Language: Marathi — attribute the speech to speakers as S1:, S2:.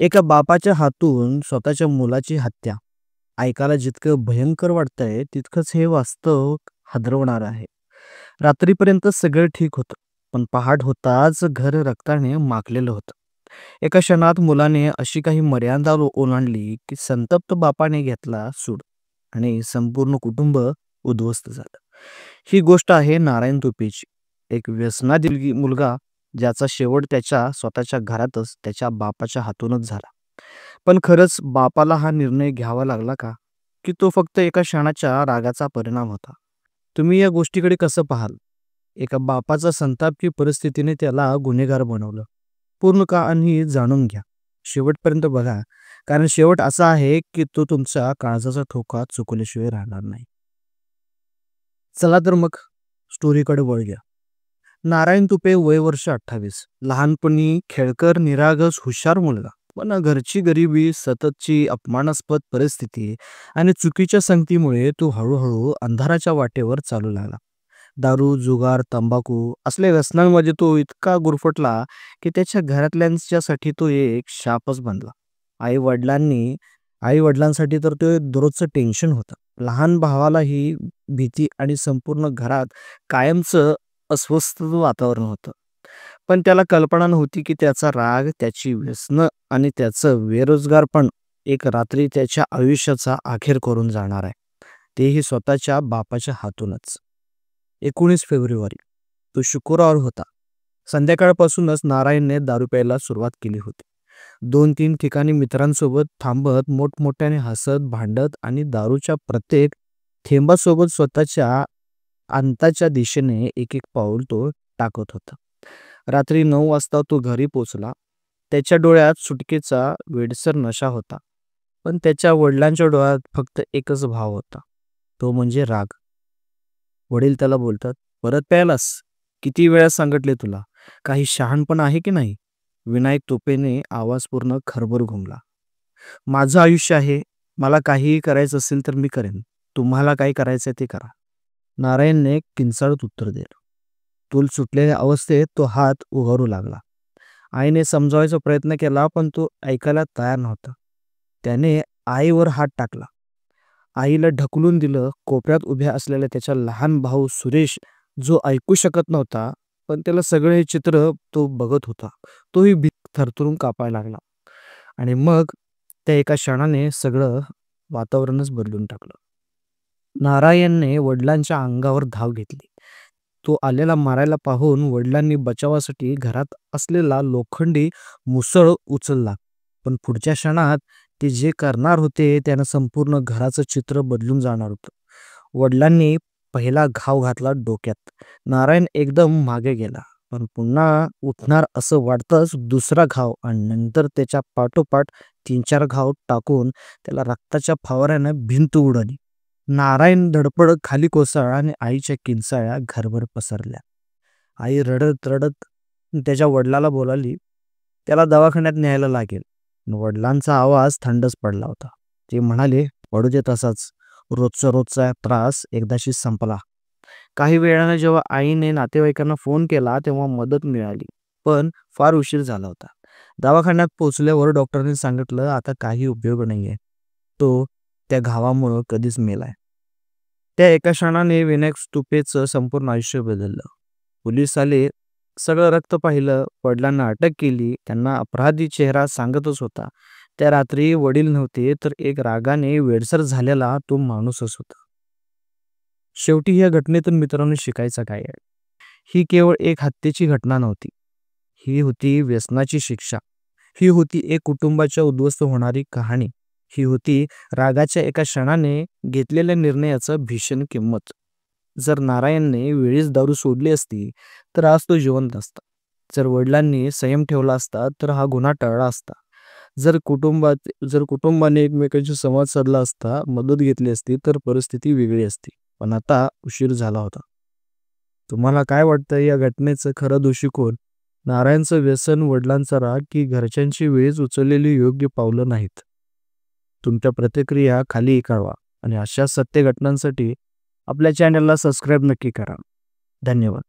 S1: एका बापाच्या हातून स्वतःच्या मुलाची हत्या. ऐकायला जितकं भयंकर वाटतंय, तितकंच हे वास्तव हादरवणारं आहे. रात्रीपर्यंत सगळं ठीक होतं, पण पहाट होताच घर रक्ताने माखलेलं होतं. एका क्षणात मुलाने अशी काही मर्यादा ओलांडली, की संतप्त बापाने घेतला सूड आणि संपूर्ण कुटुंब उद्ध्वस्त झालं. ही गोष्ट आहे नारायण तुपेची. एक व्यसनाधीन मुलगा ज्याचा शेवट त्याच्या स्वतःच्या घरातच त्याच्या बापाच्या हातूनच झाला. पण खरंच बापाला हा निर्णय घ्यावा लागला का? की तो फक्त एका क्षणाच्या रागाचा परिणाम होता? तुम्ही या गोष्टीकडे कसं पाहाल? एका बापाचा संताप की परिस्थितीने त्याला गुन्हेगार बनवलं? पूर्ण कहाणी जाणून घ्या. शेवटपर्यंत बघा, कारण शेवट असा आहे की तो तुमच्या काळजाचा ठोका चुकवल्याशिवाय राहणार नाही. चला तर मग स्टोरीकडे वळूया. नारायण तुपे, वय वर्ष 28. लहानपणी खेळकर, निरागस, हुशार मुलगा. पण घरची गरिबी, सततची अपमानास्पद परिस्थिती आणि चुकीच्या संगतीमुळे तो हळूहळू अंधाराच्या वाटेवर चालू लागला. दारू, जुगार, तंबाखू असल्या व्यसनांमध्ये तो इतका गुरफटला की त्याच्या घरातल्यांच्यासाठी तो एक शापच बनला. आई वडिलांनी आई वडिलांसाठी तर ते दररोजचं टेन्शन होतं. लहान भावालाही भीती आणि संपूर्ण घरात कायमचं अस्वस्थ वातावरण होतं. पण त्याला कल्पना नव्हती की त्याचा राग, त्याची व्यसनं आणि त्याचं बेरोजगारपण एक रात्री त्याच्या आयुष्याचा अखेर करून जाणार आहे. तेही स्वतःच्या बापाच्या हातूनच. 19 फेब्रुवारी. तो शुक्रवार होता. संध्याकाळपासूनच नारायणने दारू प्यायला सुरुवात केली होती. 2-3 ठिकाणी मित्रांसोबत थांबत, मोठमोठ्याने हसत, भांडत आणि दारूच्या प्रत्येक थेंबासोबत स्वतःच्या अंताच्या दिशेने एक-एक पाऊल तो टाकत होता. रात्री 9 वाजता तो घरी पोचला. त्याच्या डोळ्यात सुटकेचा वेडसर नशा होता. पण त्याच्या वडिलांच्या डोळ्यात फक्त एकच भाव होता. तो म्हणजे राग. वडील त्याला बोलतात, "परत प्यायलास? किती वेळा सांगितले तुला? काही शहाणपण आहे की नाही?" विनायक तुपेने आवाज पूर्ण खरबूर घुमला. "माझं आयुष्य आहे. मला काहीही करायचं असेल तर मी करेन. तुम्हाला काय करायचंय ते करा." नारायणने किंचाळत उत्तर दिलं. तूल सुटलेल्या अवस्थेत तो हात उगारू लागला. आईने समजावायचा प्रयत्न केला, पण तो ऐकायला तयार नव्हता. त्याने आईवर हात टाकला. आईला ढकलून दिलं. कोपऱ्यात उभ्या असलेला त्याचा लहान भाऊ सुरेश, जो ऐकू शकत नव्हता, पण त्याला सगळे हे चित्र तो बघत होता. तोही भीत थरथरून कापायला लागला. आणि मग त्या एका क्षणाने सगळं वातावरणच बदलून टाकलं. नारायणने वडिलांच्या अंगावर धाव घेतली. तो आलेला मारायला पाहून वडिलांनी बचावासाठी घरात असलेला लोखंडी मुसळ उचलला. पण पुढच्या क्षणात ते जे करणार होते त्यानं संपूर्ण घराचं चित्र बदलून जाणार होतं. वडिलांनी पहिला घाव घातला डोक्यात. नारायण एकदम मागे गेला. पण पुन्हा उठणार असं वाटतंच दुसरा घाव आणि नंतर त्याच्या पाठोपाठ 3-4 घाव टाकून त्याला रक्ताच्या फवाऱ्यानं भिंत उडाली. नारायण धडपड खाली कोसळला आणि आईच्या किंचाळ्या घरभर पसरल्या. आई रडत रडत त्याच्या वडिलाला बोलाली, "त्याला दवाखान्यात न्यायला लागेल." वडिलांचा आवाज थंडच पडला होता. ते म्हणाले, "पडू दे तसाच. रोजचा त्रास एकदाशी संपला." काही वेळाने जेव्हा आईने नातेवाईकांना फोन केला तेव्हा मदत मिळाली. पण फार उशीर झाला होता. दवाखान्यात पोहोचल्यावर डॉक्टरांनी सांगितलं, "आता काही उपयोग नाहीये. तो त्या घावामुळं कधीच मेलाय." त्या एका क्षणाने विनायक स्तुपेचं संपूर्ण आयुष्य बदललं. पोलीस आले, सगळं रक्त पाहिलं, वडिलांना अटक केली. त्यांना अपराधी चेहरा सांगतच होता. त्या रात्री वडील नव्हते, तर एक रागाने वेडसर झालेला तो माणूसच होता. शेवटी या घटनेतून मित्रांनो शिकायचं काय आहे? ही केवळ एक हत्येची घटना नव्हती. ही होती व्यसनाची शिक्षा. ही होती एक कुटुंबाच्या उद्ध्वस्त होणारी कहाणी. ही होती रागाच्या एका क्षणाने घेतलेल्या निर्णयाचं भीषण किंमत. जर नारायणने वेळीच दारू सोडली असती, तर आज तो जिवंत असता. जर वडिलांनी संयम ठेवला असता, तर हा गुन्हा टळला असता. जर कुटुंबाने एकमेकांशी संवाद साधला असता, मदत घेतली असती, तर परिस्थिती वेगळी असती. पण आता उशीर झाला होता. तुम्हाला काय वाटतं या घटनेचं खरं दोषी कोण? नारायणचं व्यसन, वडिलांचा राग की घरच्यांची वेळीच उचललेली योग्य पावलं नाहीत? तुमच्या प्रतिक्रिया खाली कळवा आणि अशा सत्य घटनांसाठी आपल्या चॅनलला सबस्क्राईब नक्की करा. धन्यवाद.